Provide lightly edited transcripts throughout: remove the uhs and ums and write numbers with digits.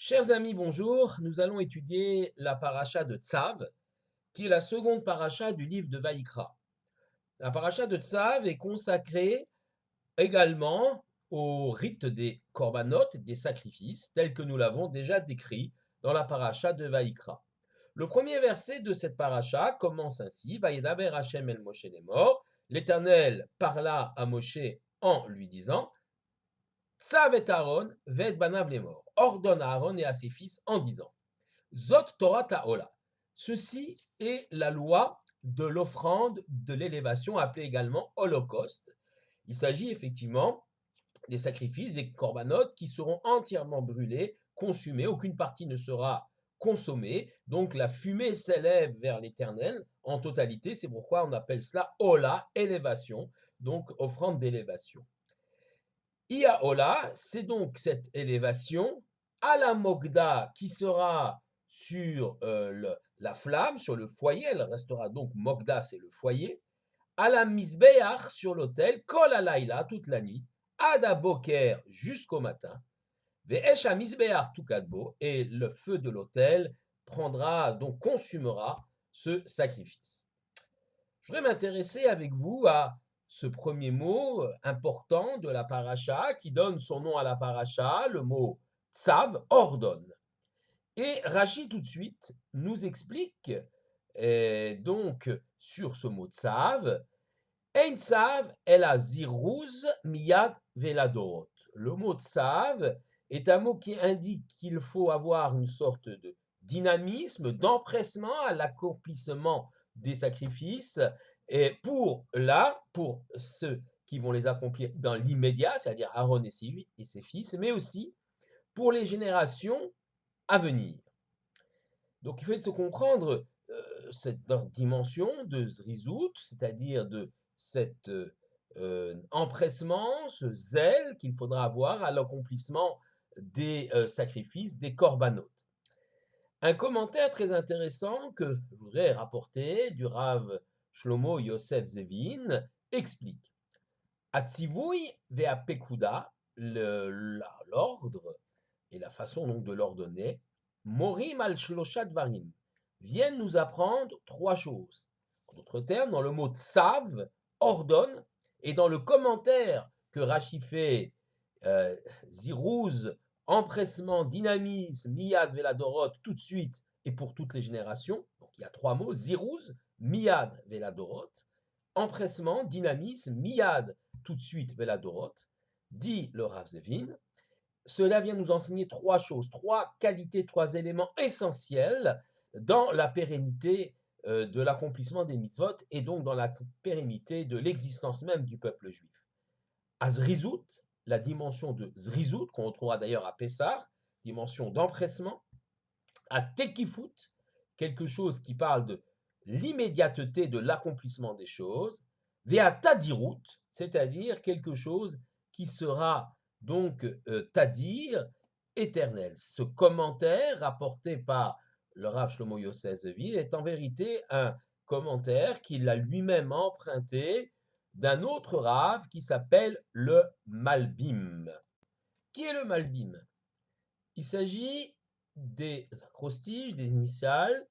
Chers amis, bonjour. Nous allons étudier la paracha de Tzav, qui est la seconde paracha du livre de Vaïkra. La paracha de Tzav est consacrée également au rite des korbanot, des sacrifices, tel que nous l'avons déjà décrit dans la paracha de Vaïkra. Le premier verset de cette paracha commence ainsi: Vayedaber Hashem el Moshe lemor. L'Éternel parla à Moshe en lui disant: Tzav et Aaron vet banav lemor. Ordonne à Aaron et à ses fils en disant: Zot Torah Ta'ola. Ceci est la loi de l'offrande de l'élévation, appelée également holocauste. Il s'agit effectivement des sacrifices, des corbanotes qui seront entièrement brûlés, consumés, aucune partie ne sera consommée, donc la fumée s'élève vers l'Éternel en totalité, c'est pourquoi on appelle cela Ola, élévation, donc offrande d'élévation. Ia Ola, c'est donc cette élévation à la Mogda qui sera sur la flamme, sur le foyer, elle restera donc Mogda, c'est le foyer, à la Misbeach sur l'autel, Kol Alayla, toute la nuit, Ada Boker jusqu'au matin, Ve'esh Misbeach Tukadbo, et le feu de l'autel prendra, donc consumera ce sacrifice. Je voudrais m'intéresser avec vous à ce premier mot important de la paracha qui donne son nom à la paracha, le mot tzav, ordonne. Et Rashi tout de suite nous explique donc sur ce mot tzav, ein tzav ela ziruz miyad veladorot. Le mot tzav est un mot qui indique qu'il faut avoir une sorte de dynamisme, d'empressement à l'accomplissement des sacrifices, et pour ceux qui vont les accomplir dans l'immédiat, c'est-à-dire Aaron et ses fils, mais aussi pour les générations à venir. Donc il faut se comprendre cette dimension de zrizout, c'est-à-dire de cet empressement, ce zèle qu'il faudra avoir à l'accomplissement des sacrifices, des korbanot. Un commentaire très intéressant que je voudrais rapporter du Rav Shlomo Yosef Zevin explique: Atzivui vea pekuda, l'ordre et la façon donc de l'ordonner, morim al shlosha dvarim, viennent nous apprendre trois choses. En d'autres termes, dans le mot tsav, ordonne, et dans le commentaire que Rashi fait, zirouz, empressement, dynamisme, miyad veladorot, tout de suite et pour toutes les générations. Donc il y a trois mots: zirouz, miyad veladorot, empressement, dynamisme, miyad, tout de suite veladorot, dit le Rav Zevin. Cela vient nous enseigner trois choses, trois qualités, trois éléments essentiels dans la pérennité de l'accomplissement des mitzvot et donc dans la pérennité de l'existence même du peuple juif. À Zrizout, la dimension de Zrizout, qu'on retrouvera d'ailleurs à Pessah, dimension d'empressement. À Tekifut, quelque chose qui parle de l'immédiateté de l'accomplissement des choses. Vea Tadirut, c'est-à-dire quelque chose qui sera donc Tadir, éternel. Ce commentaire rapporté par le Rav Shlomo Yosef Zevin est en vérité un commentaire qu'il a lui-même emprunté d'un autre Rav qui s'appelle le Malbim. Qui est le Malbim? Il s'agit des acrostiches, des initiales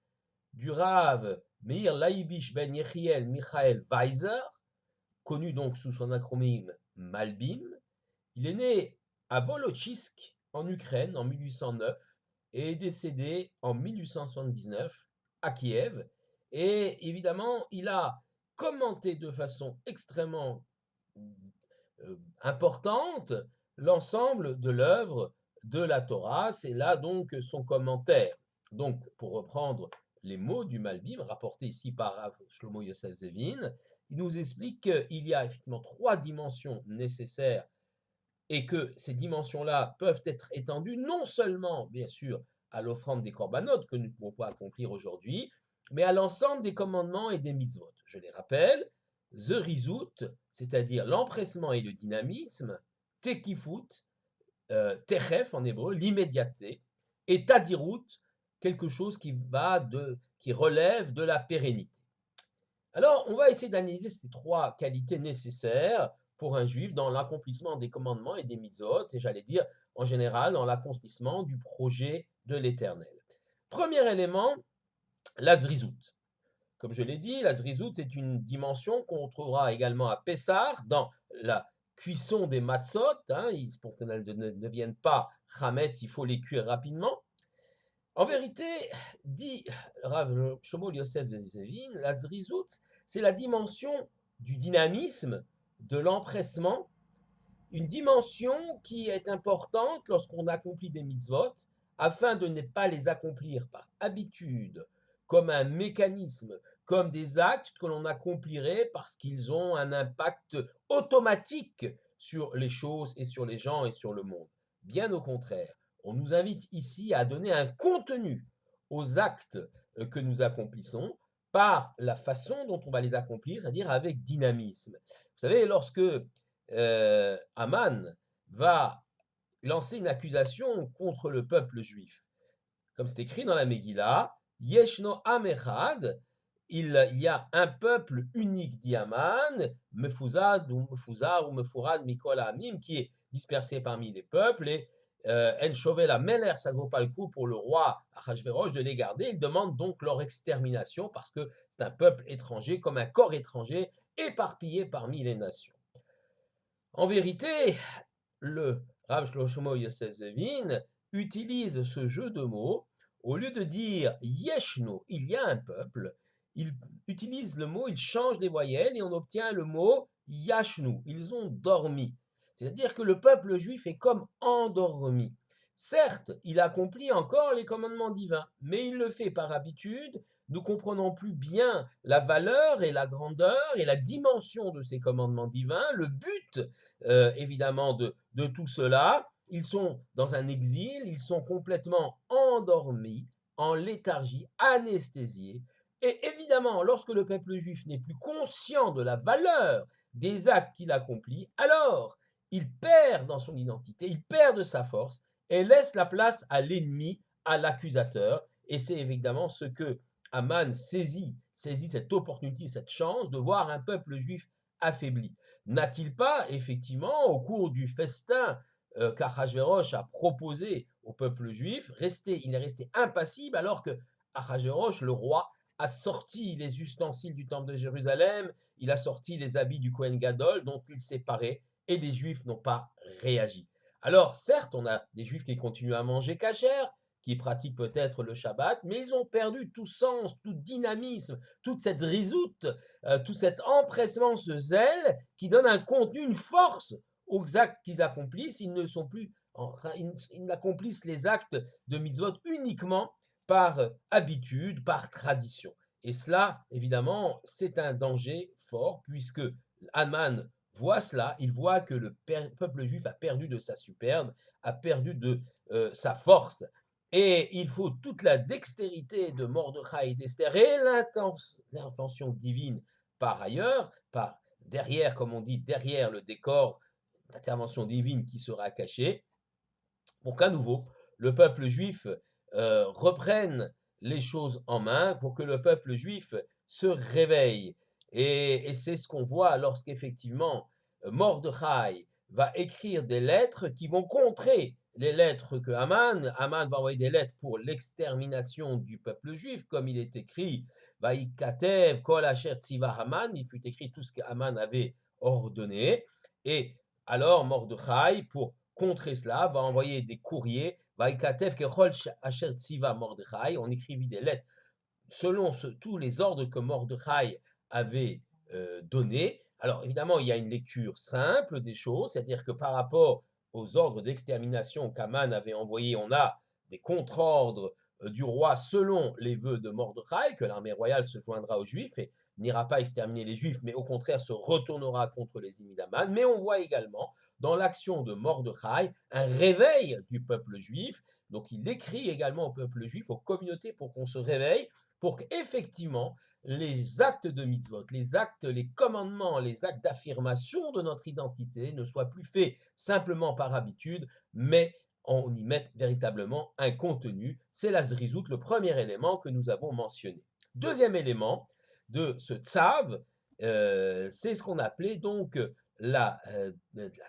du Rav Meir Laibish ben Yechiel Michael Weiser, connu donc sous son acronyme Malbim. Il est né à Volochisk en Ukraine en 1809 et est décédé en 1879 à Kiev. Et évidemment, il a commenté de façon extrêmement importante l'ensemble de l'œuvre de la Torah. C'est là donc son commentaire. Donc, pour reprendre les mots du Malbim, rapportés ici par Rav Shlomo Yosef Zevin, il nous explique qu'il y a effectivement trois dimensions nécessaires et que ces dimensions-là peuvent être étendues non seulement, bien sûr, à l'offrande des corbanotes que nous ne pouvons pas accomplir aujourd'hui, mais à l'ensemble des commandements et des mitzvot. Je les rappelle: Zerizout, c'est-à-dire l'empressement et le dynamisme; Tekifut, Techef en hébreu, l'immédiateté; et Tadirut, quelque chose qui relève de la pérennité. Alors, on va essayer d'analyser ces trois qualités nécessaires pour un juif dans l'accomplissement des commandements et des mitzvot, et j'allais dire en général dans l'accomplissement du projet de l'Éternel. Premier élément, la zrizout. Comme je l'ai dit, la zrizout, c'est une dimension qu'on trouvera également à Pessah, dans la cuisson des matzot, hein, pour qu'elles ne deviennent pas chametz, il faut les cuire rapidement. En vérité, dit Rav Shlomo Yosef Zevin, la zrizout, c'est la dimension du dynamisme, de l'empressement, une dimension qui est importante lorsqu'on accomplit des mitzvot, afin de ne pas les accomplir par habitude, comme un mécanisme, comme des actes que l'on accomplirait parce qu'ils ont un impact automatique sur les choses et sur les gens et sur le monde. Bien au contraire, on nous invite ici à donner un contenu aux actes que nous accomplissons par la façon dont on va les accomplir, c'est-à-dire avec dynamisme. Vous savez, lorsque Haman va lancer une accusation contre le peuple juif. Comme c'est écrit dans la Megillah, Yeshno Am Echad, il y a un peuple unique, dit Haman, Mefuzad ou Mefuzar ou Mefurad Mikol Amim, qui est dispersé parmi les peuples, et En Shovel Ameler, ça ne vaut pas le coup pour le roi Achashverosh de les garder. Il demande donc leur extermination parce que c'est un peuple étranger, comme un corps étranger, éparpillé parmi les nations. En vérité, le Rav Shlomo Yosef Zevin utilise ce jeu de mots, au lieu de dire Yeshno, il y a un peuple, il utilise le mot, il change les voyelles et on obtient le mot Yashnu, ils ont dormi. C'est-à-dire que le peuple juif est comme endormi. Certes, il accomplit encore les commandements divins, mais il le fait par habitude. Nous comprenons plus bien la valeur et la grandeur et la dimension de ces commandements divins, le but évidemment de tout cela. Ils sont dans un exil, ils sont complètement endormis, en léthargie, anesthésiés. Et évidemment, lorsque le peuple juif n'est plus conscient de la valeur des actes qu'il accomplit, alors il perd dans son identité, il perd de sa force et laisse la place à l'ennemi, à l'accusateur. Et c'est évidemment ce que Haman saisit cette opportunité, cette chance de voir un peuple juif affaibli. N'a-t-il pas, effectivement, au cours du festin qu'Achashverosh a proposé au peuple juif, il est resté impassible alors que Achashverosh, le roi, a sorti les ustensiles du temple de Jérusalem, il a sorti les habits du Kohen Gadol dont il s'est paré, et les Juifs n'ont pas réagi. Alors, certes, on a des Juifs qui continuent à manger cachère, qui pratiquent peut-être le Shabbat, mais ils ont perdu tout sens, tout dynamisme, toute cette risoute, tout cet empressement, ce zèle qui donne un contenu, une force aux actes qu'ils accomplissent. Ils ne sont plus en train, ils n'accomplissent les actes de mitzvot uniquement par habitude, par tradition. Et cela, évidemment, c'est un danger fort puisque Haman voit cela, il voit que le peuple juif a perdu de sa superbe, a perdu de sa force. Et il faut toute la dextérité de Mordechai et d'Esther et l'intention divine par ailleurs, par derrière, comme on dit, derrière le décor, l'intervention divine qui sera cachée, pour qu'à nouveau, le peuple juif reprenne les choses en main, pour que le peuple juif se réveille. Et c'est ce qu'on voit lorsqu'effectivement Mordechai va écrire des lettres qui vont contrer les lettres que Haman va envoyer des lettres pour l'extermination du peuple juif, comme il est écrit, Vaïkatev, Kol Asher Tziva Haman, il fut écrit tout ce que Haman avait ordonné. Et alors Mordechai, pour contrer cela, va envoyer des courriers, Vaïkatev Kechol Asher Tziva Mordechai, on écrivit des lettres selon tous les ordres que Mordechai avait donnés. Alors évidemment, il y a une lecture simple des choses, c'est-à-dire que par rapport aux ordres d'extermination qu'Aman avait envoyés, on a des contre-ordres du roi selon les vœux de Mordechai, que l'armée royale se joindra aux Juifs et n'ira pas exterminer les Juifs, mais au contraire se retournera contre les ennemis d'Aman. Mais on voit également dans l'action de Mordechai un réveil du peuple juif. Donc il écrit également au peuple juif, aux communautés, pour qu'on se réveille, pour qu'effectivement les actes de mitzvot, les actes, les commandements, les actes d'affirmation de notre identité ne soient plus faits simplement par habitude, mais on y mette véritablement un contenu. C'est la zrizout, le premier élément que nous avons mentionné. Deuxième élément de ce tzav, c'est ce qu'on appelait donc la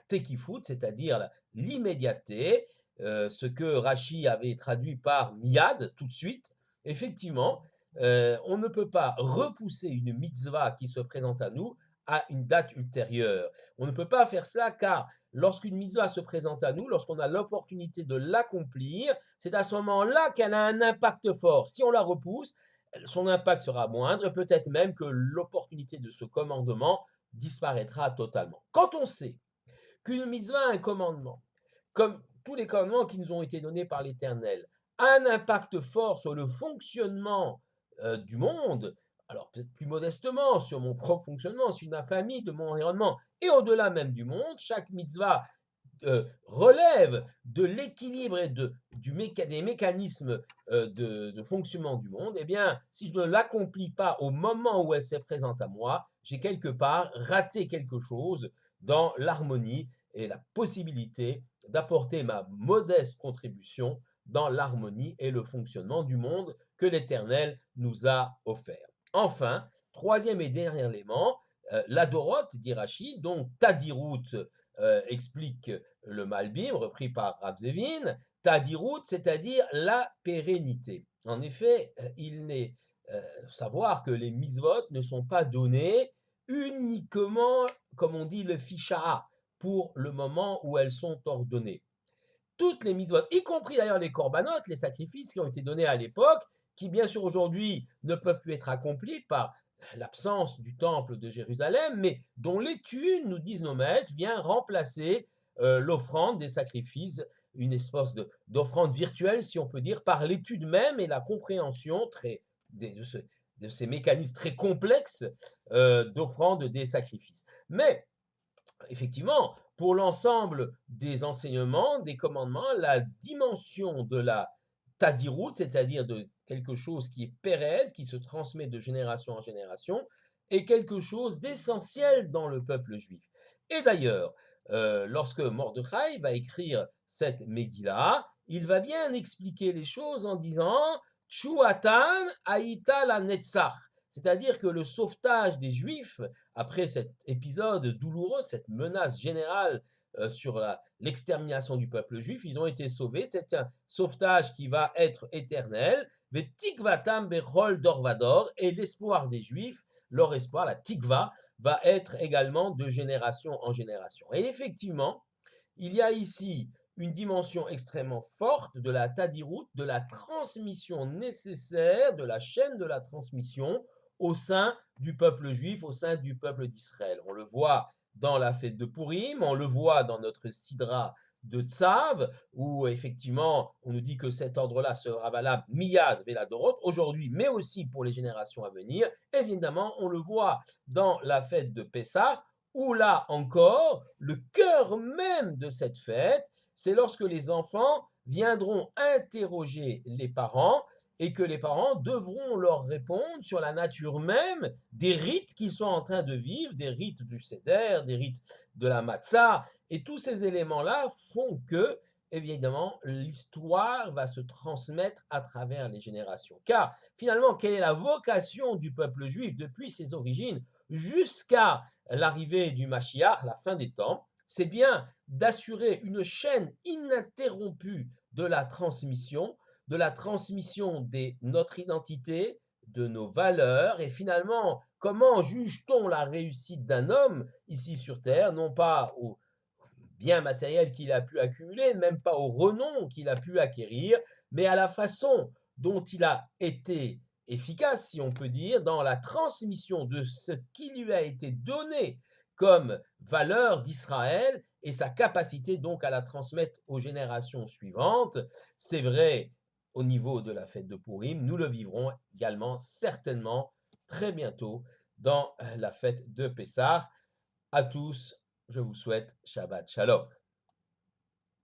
tekifut, c'est-à-dire l'immédiateté. ce que Rachi avait traduit par miyad, tout de suite. Effectivement, on ne peut pas repousser une mitzvah qui se présente à nous à une date ultérieure. On ne peut pas faire cela car lorsqu'une mitzvah se présente à nous, lorsqu'on a l'opportunité de l'accomplir, c'est à ce moment-là qu'elle a un impact fort. Si on la repousse, son impact sera moindre et peut-être même que l'opportunité de ce commandement disparaîtra totalement. Quand on sait qu'une mitzvah, un commandement, comme tous les commandements qui nous ont été donnés par l'Éternel, a un impact fort sur le fonctionnement du monde, alors peut-être plus modestement sur mon propre fonctionnement, sur ma famille, de mon environnement, et au-delà même du monde, chaque mitzvah relève de l'équilibre et des mécanismes de fonctionnement du monde, eh bien, si je ne l'accomplis pas au moment où elle s'est présente à moi, j'ai quelque part raté quelque chose dans l'harmonie et la possibilité d'apporter ma modeste contribution dans l'harmonie et le fonctionnement du monde que l'Éternel nous a offert. Enfin, troisième et dernier élément, la Doroth, dit Rachid, donc Tadirut explique le Malbim, repris par Rav Zevin, Tadirut, c'est-à-dire la pérennité. En effet, il n'est savoir que les mitzvot ne sont pas donnés uniquement, comme on dit, le ficha pour le moment où elles sont ordonnées. Toutes les mitzvot, y compris d'ailleurs les corbanotes, les sacrifices qui ont été donnés à l'époque, qui bien sûr aujourd'hui ne peuvent plus être accomplis par l'absence du temple de Jérusalem, mais dont l'étude, nous disent nos maîtres, vient remplacer l'offrande des sacrifices, une espèce d'offrande virtuelle, si on peut dire, par l'étude même et la compréhension de ces mécanismes très complexes d'offrande des sacrifices. Mais effectivement, pour l'ensemble des enseignements, des commandements, la dimension de la tadirout, c'est-à-dire de quelque chose qui est pérenne, qui se transmet de génération en génération, est quelque chose d'essentiel dans le peuple juif. Et d'ailleurs, lorsque Mordechai va écrire cette Megillah, il va bien expliquer les choses en disant Tchuatam Aïta la Netzach, c'est-à-dire que le sauvetage des Juifs après cet épisode douloureux, cette menace générale sur l'extermination du peuple juif, ils ont été sauvés. C'est un sauvetage qui va être éternel. Tikvatam bechol dorvador, et l'espoir des Juifs, leur espoir, la tikva, va être également de génération en génération. Et effectivement, il y a ici une dimension extrêmement forte de la tadirout, de la transmission nécessaire, de la chaîne de la transmission au sein du peuple juif, au sein du peuple d'Israël. On le voit dans la fête de Purim, on le voit dans notre sidra de Tzav, où effectivement on nous dit que cet ordre-là sera valable miyad veladorot, aujourd'hui, mais aussi pour les générations à venir. Évidemment, on le voit dans la fête de Pessah, où là encore, le cœur même de cette fête, c'est lorsque les enfants viendront interroger les parents et que les parents devront leur répondre sur la nature même des rites qu'ils sont en train de vivre, des rites du Seder, des rites de la Matzah, et tous ces éléments-là font que, évidemment, l'histoire va se transmettre à travers les générations. Car, finalement, quelle est la vocation du peuple juif depuis ses origines jusqu'à l'arrivée du Mashiach, la fin des temps? C'est bien d'assurer une chaîne ininterrompue de la transmission de notre identité, de nos valeurs, et finalement, comment juge-t-on la réussite d'un homme ici sur Terre, non pas au bien matériel qu'il a pu accumuler, même pas au renom qu'il a pu acquérir, mais à la façon dont il a été efficace, si on peut dire, dans la transmission de ce qui lui a été donné comme valeur d'Israël et sa capacité donc à la transmettre aux générations suivantes. C'est vrai au niveau de la fête de Purim, nous le vivrons également certainement très bientôt dans la fête de Pessah. À tous, je vous souhaite Shabbat Shalom.